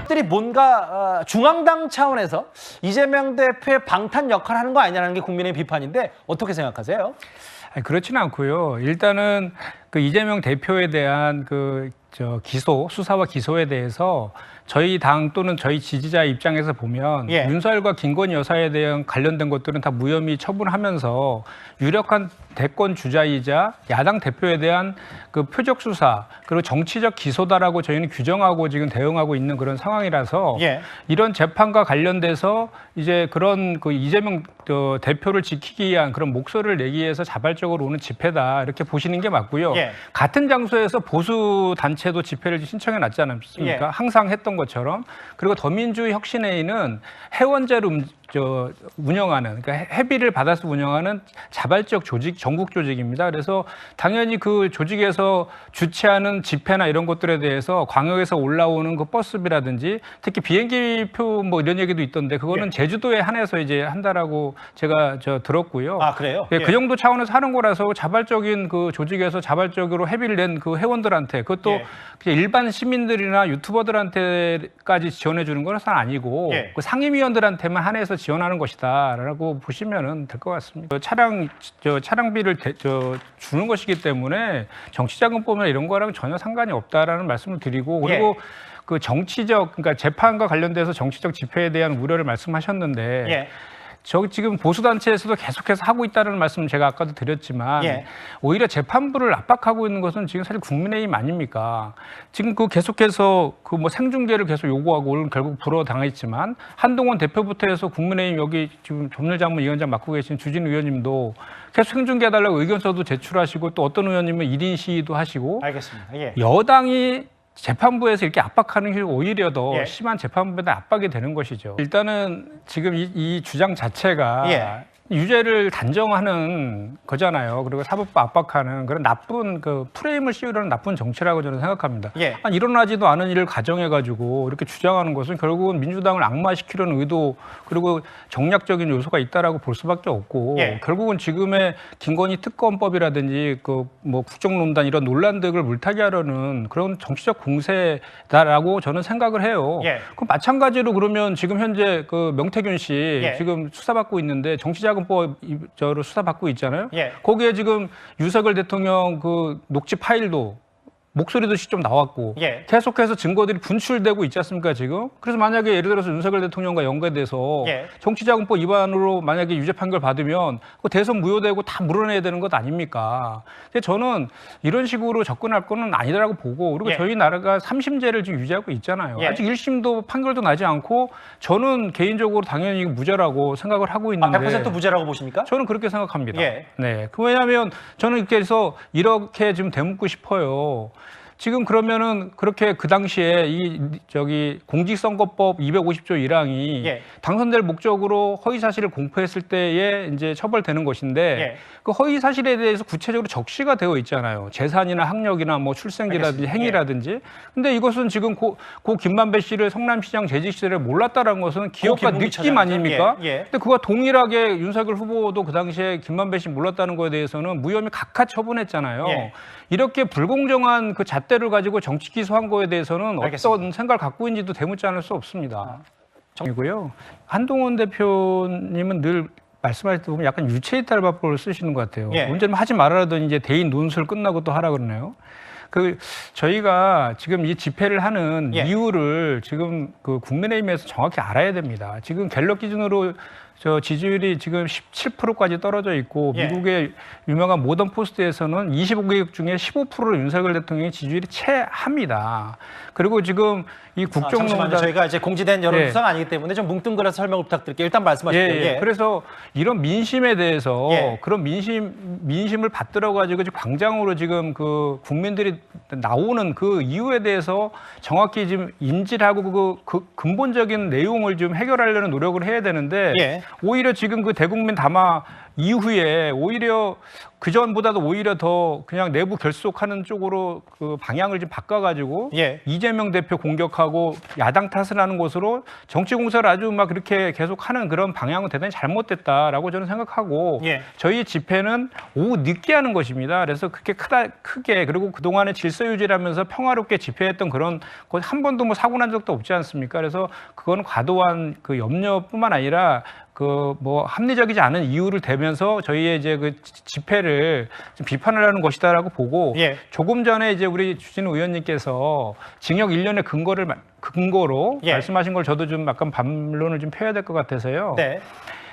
세력들이 뭔가 중앙당 차원에서 이재명 대표의 방탄 역할을 하는 거 아니냐는 게 국민의 비판인데 어떻게 생각하세요? 아니, 그렇지는 않고요. 일단은 그 이재명 대표에 대한 수사와 기소에 대해서 저희 당 또는 저희 지지자 입장에서 보면 윤석열과 김건희 여사에 대한 관련된 것들은 다 무혐의 처분하면서 유력한 대권 주자이자 야당 대표에 대한 그 표적 수사 그리고 정치적 기소다라고 저희는 규정하고 지금 대응하고 있는 그런 상황이라서 이런 재판과 관련돼서 이제 그런 그 이재명 대표를 지키기 위한 그런 목소리를 내기 위해서 자발적으로 오는 집회다 이렇게 보시는 게 맞고요. 같은 장소에서 보수 단체도 집회를 신청해 놨지 않습니까? 항상 했던 것처럼. 그리고 더민주 혁신회의는 회원제로 운영하는, 그러니까 회비를 받아서 운영하는 자발적 조직, 전국 조직입니다. 그래서 당연히 그 조직에서 주최하는 집회나 이런 것들에 대해서 광역에서 올라오는 그 버스비라든지 특히 비행기표 뭐 이런 얘기도 있던데 그거는 제주도에 한해서 이제 한다라고 제가 들었고요. 아, 그래요? 그 정도 차원에서 하는 거라서 자발적인 그 조직에서 자발적으로 회비를 낸 그 회원들한테 그것도 일반 시민들이나 유튜버들한테까지 지원해 주는 건 아니고 그 상임위원들한테만 한해서 지원하는 것이다라고 보시면 될 것 같습니다. 차량비를 주는 것이기 때문에 정치자금법이나 이런 거랑 전혀 상관이 없다라는 말씀을 드리고 그리고 그 정치적 그러니까 재판과 관련돼서 정치적 집회에 대한 우려를 말씀하셨는데 지금 보수단체에서도 계속해서 하고 있다는 말씀을 제가 아까도 드렸지만 오히려 재판부를 압박하고 있는 것은 지금 사실 국민의힘 아닙니까? 지금 그 계속해서 그 뭐 생중계를 계속 요구하고 오늘 결국 불어당했지만 한동훈 대표부터 해서 국민의힘 여기 지금 법률자문 위원장 맡고 계신 주진우 의원님도 계속 생중계해달라고 의견서도 제출하시고 또 어떤 의원님은 1인 시위도 하시고 알겠습니다. 여당이 재판부에서 이렇게 압박하는 게 오히려 더 심한 재판부에 압박이 되는 것이죠. 일단은 지금 이 주장 자체가 유죄를 단정하는 거잖아요. 그리고 사법부 압박하는 그런 나쁜 그 프레임을 씌우려는 나쁜 정치라고 저는 생각합니다. 아니, 일어나지도 않은 일을 가정해가지고 이렇게 주장하는 것은 결국은 민주당을 악마시키려는 의도 그리고 정략적인 요소가 있다라고 볼 수밖에 없고 결국은 지금의 김건희 특검법이라든지 그 뭐 국정농단 이런 논란들을 물타기 하려는 그런 정치적 공세다라고 저는 생각을 해요. 그럼 마찬가지로 그러면 지금 현재 그 명태균 씨 지금 수사받고 있는데 정치자금법으로 수사받고 있잖아요. 거기에 지금 윤석열 대통령 그 녹취 파일도 목소리도 직접 나왔고 계속해서 증거들이 분출되고 있지 않습니까 지금? 그래서 만약에 예를 들어서 윤석열 대통령과 연계돼서 정치자금법 위반으로 만약에 유죄 판결 받으면 그 대선 무효되고 다 물어내야 되는 것 아닙니까? 근데 저는 이런 식으로 접근할 거는 아니라고 보고 그리고 저희 나라가 3심제를 지금 유지하고 있잖아요. 아직 1심도 판결도 나지 않고 저는 개인적으로 당연히 무죄라고 생각을 하고 있는데 100% 무죄라고 보십니까? 저는 그렇게 생각합니다. 네, 왜냐하면 저는 그래서 이렇게 좀 되묻고 싶어요. 지금 그러면은 그렇게 그 당시에 공직선거법 250조 1항이 당선될 목적으로 허위 사실을 공표했을 때에 이제 처벌되는 것인데 그 허위 사실에 대해서 구체적으로 적시가 되어 있잖아요. 재산이나 학력이나 뭐 출생기라든지 행위라든지. 근데 이것은 지금 고 김만배 씨를 성남시장 재직 시절에 몰랐다라는 것은 기억과 느낌 아닙니까? 근데 그와 동일하게 윤석열 후보도 그 당시에 김만배 씨 몰랐다는 거에 대해서는 무혐의 각하 처분했잖아요. 이렇게 불공정한 그 잣대를 가지고 정치 기소한 거에 대해서는 어떤 생각을 갖고 있는지도 대묻지 않을 수 없습니다. 이고요. 한동훈 대표님은 늘 말씀하실 때 보면 약간 유체이탈법을 쓰시는 것 같아요. 언제는 하지 말아라더니 이제 대인 논술 끝나고 또 하라 그러네요. 저희가 지금 이 집회를 하는 이유를 지금 그 국민의힘에서 정확히 알아야 됩니다. 지금 갤럽 기준으로 지지율이 지금 17%까지 떨어져 있고 미국의 유명한 모던 포스트에서는 25개국 중에 15%를 윤석열 대통령의 지지율이 채합니다. 그리고 지금 이 국정농단 저희가 이제 공지된 여론조사가 아니기 때문에 좀 뭉뚱그려서 설명을 부탁드릴게요. 일단 말씀하실게요. 그래서 이런 민심에 대해서 그런 민심을 받들어 가지고 광장으로 지금 그 국민들이 나오는 그 이유에 대해서 정확히 지금 인지를 하고 그 근본적인 내용을 좀 해결하려는 노력을 해야 되는데 오히려 지금 그 대국민 담화 이후에 오히려 그 전보다도 오히려 더 그냥 내부 결속하는 쪽으로 그 방향을 좀 바꿔가지고 예. 이재명 대표 공격하고 야당 탓을 하는 것으로 정치 공세를 아주 막 그렇게 계속하는 그런 방향은 대단히 잘못됐다라고 저는 생각하고 예. 저희 집회는 오후 늦게 하는 것입니다. 그래서 그렇게 크게 그리고 그동안에 질서 유지하면서 평화롭게 집회했던 그런 것 한 번도 뭐 사고 난 적도 없지 않습니까? 그래서 그거는 과도한 그 염려뿐만 아니라 그 뭐 합리적이지 않은 이유를 대면서 저희의 이제 그 집회를 좀 비판을 하는 것이다라고 보고 예. 조금 전에 이제 우리 주진우 의원님께서 징역 1년의 근거로 예. 말씀하신 걸 저도 좀 약간 반론을 좀 펴야 될 것 같아서요. 네.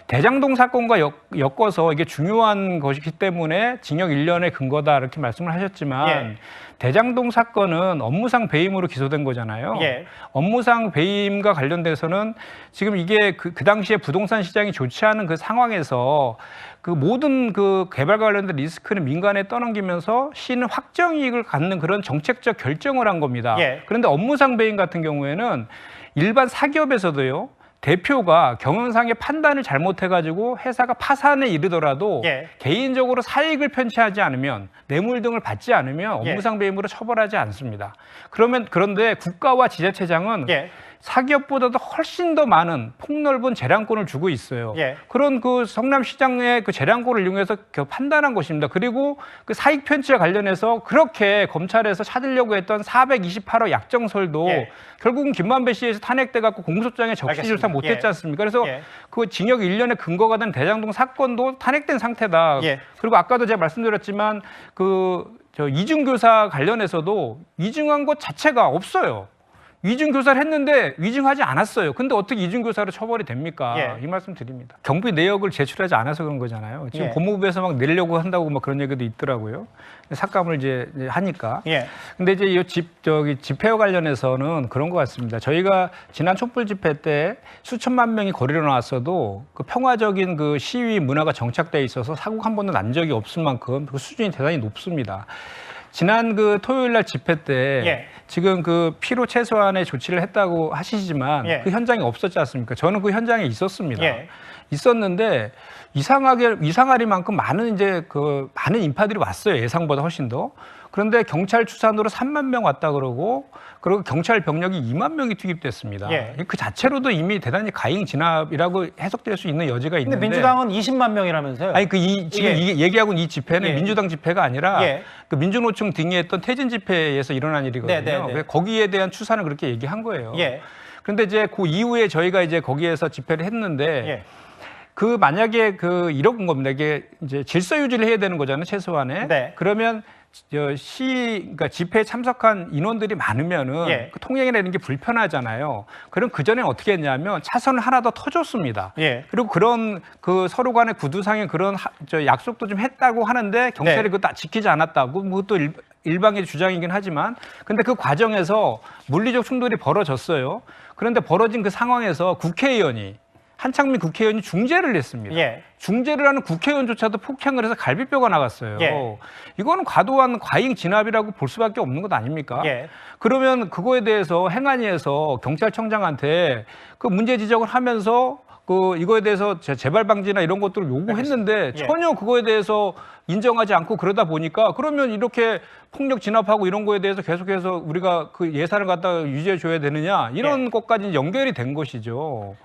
대장동 사건과 엮어서 이게 중요한 것이기 때문에 징역 1년의 근거다 이렇게 말씀을 하셨지만 예. 대장동 사건은 업무상 배임으로 기소된 거잖아요. 예. 업무상 배임과 관련돼서는 지금 이게 그 당시에 부동산 시장이 좋지 않은 그 상황에서 그 모든 그 개발과 관련된 리스크는 민간에 떠넘기면서 시는 확정 이익을 갖는 그런 정책적 결정을 한 겁니다. 예. 그런데 업무상 배임 같은 경우에는 일반 사기업에서도요. 대표가 경영상의 판단을 잘못해가지고 회사가 파산에 이르더라도 예. 개인적으로 사익을 편취하지 않으면 뇌물 등을 받지 않으면 예. 업무상 배임으로 처벌하지 않습니다. 그런데 국가와 지자체장은 예. 사기업보다도 훨씬 더 많은 폭넓은 재량권을 주고 있어요. 예. 그런 그 성남시장의 그 재량권을 이용해서 판단한 것입니다. 그리고 그 사익 편취와 관련해서 그렇게 검찰에서 찾으려고 했던 428억 약정설도 예. 결국은 김만배 씨에서 탄핵돼 갖고 공소장에 적시 조사 못했지 예. 않습니까? 그래서 예. 그 징역 1년의 근거가 된 대장동 사건도 탄핵된 상태다. 예. 그리고 아까도 제가 말씀드렸지만 저 이중교사 관련해서도 위증한 것 자체가 없어요. 위증교사를 했는데 위증하지 않았어요. 근데 어떻게 이중교사로 처벌이 됩니까? 예. 이 말씀 드립니다. 경비 내역을 제출하지 않아서 그런 거잖아요. 지금 예. 법무부에서 막 내려고 한다고 막 그런 얘기도 있더라고요. 삭감을 이제 하니까. 예. 근데 이제 이 집회와 관련해서는 그런 것 같습니다. 저희가 지난 촛불 집회 때 수천만 명이 거리로 나왔어도 그 평화적인 그 시위 문화가 정착돼 있어서 사고가 한 번도 난 적이 없을 만큼 그 수준이 대단히 높습니다. 지난 그 토요일 날 집회 때 예. 지금 그 피로 최소한의 조치를 했다고 하시지만 예. 그 현장에 없었지 않습니까? 저는 그 현장에 있었습니다. 예. 있었는데 이상하리만큼 많은 많은 인파들이 왔어요. 예상보다 훨씬 더. 그런데 경찰 추산으로 3만 명 왔다 그러고 경찰 병력이 2만 명이 투입됐습니다. 예. 그 자체로도 이미 대단히 가행 진압이라고 해석될 수 있는 여지가 있는데. 근데 민주당은 20만 명이라면서요? 아니 지금 예. 얘기하고 있는 이 집회는 예. 민주당 집회가 아니라 예. 그 민주노총 등이 했던 태진 집회에서 일어난 일이거든요. 네. 그래서 거기에 대한 추산을 그렇게 얘기한 거예요. 예. 그런데 이제 그 이후에 저희가 이제 거기에서 집회를 했는데 예. 그 만약에 이런 겁니다. 이게 이제 질서 유지를 해야 되는 거잖아요, 최소한에. 네. 그러면 그러니까 집회에 참석한 인원들이 많으면은 예. 그 통행이라는 게 불편하잖아요. 그럼 그 전에 어떻게 했냐면 차선을 하나 더 터줬습니다. 예. 그리고 그런 그 서로 간의 구두상의 그런 약속도 좀 했다고 하는데 경찰이 네. 그거 다 지키지 않았다고. 그것도 일방의 주장이긴 하지만, 근데 그 과정에서 물리적 충돌이 벌어졌어요. 그런데 벌어진 그 상황에서 한창민 국회의원이 중재를 했습니다. 예. 중재를 하는 국회의원조차도 폭행을 해서 갈비뼈가 나갔어요. 예. 이거는 과도한 과잉 진압이라고 볼 수밖에 없는 것 아닙니까? 예. 그러면 그거에 대해서 행안위에서 경찰청장한테 그 문제 지적을 하면서 이거에 대해서 재발 방지나 이런 것들을 요구했는데 예. 전혀 그거에 대해서 인정하지 않고 그러다 보니까 그러면 이렇게 폭력 진압하고 이런 거에 대해서 계속해서 우리가 그 예산을 갖다가 유지해 줘야 되느냐 이런 예. 것까지 연결이 된 것이죠.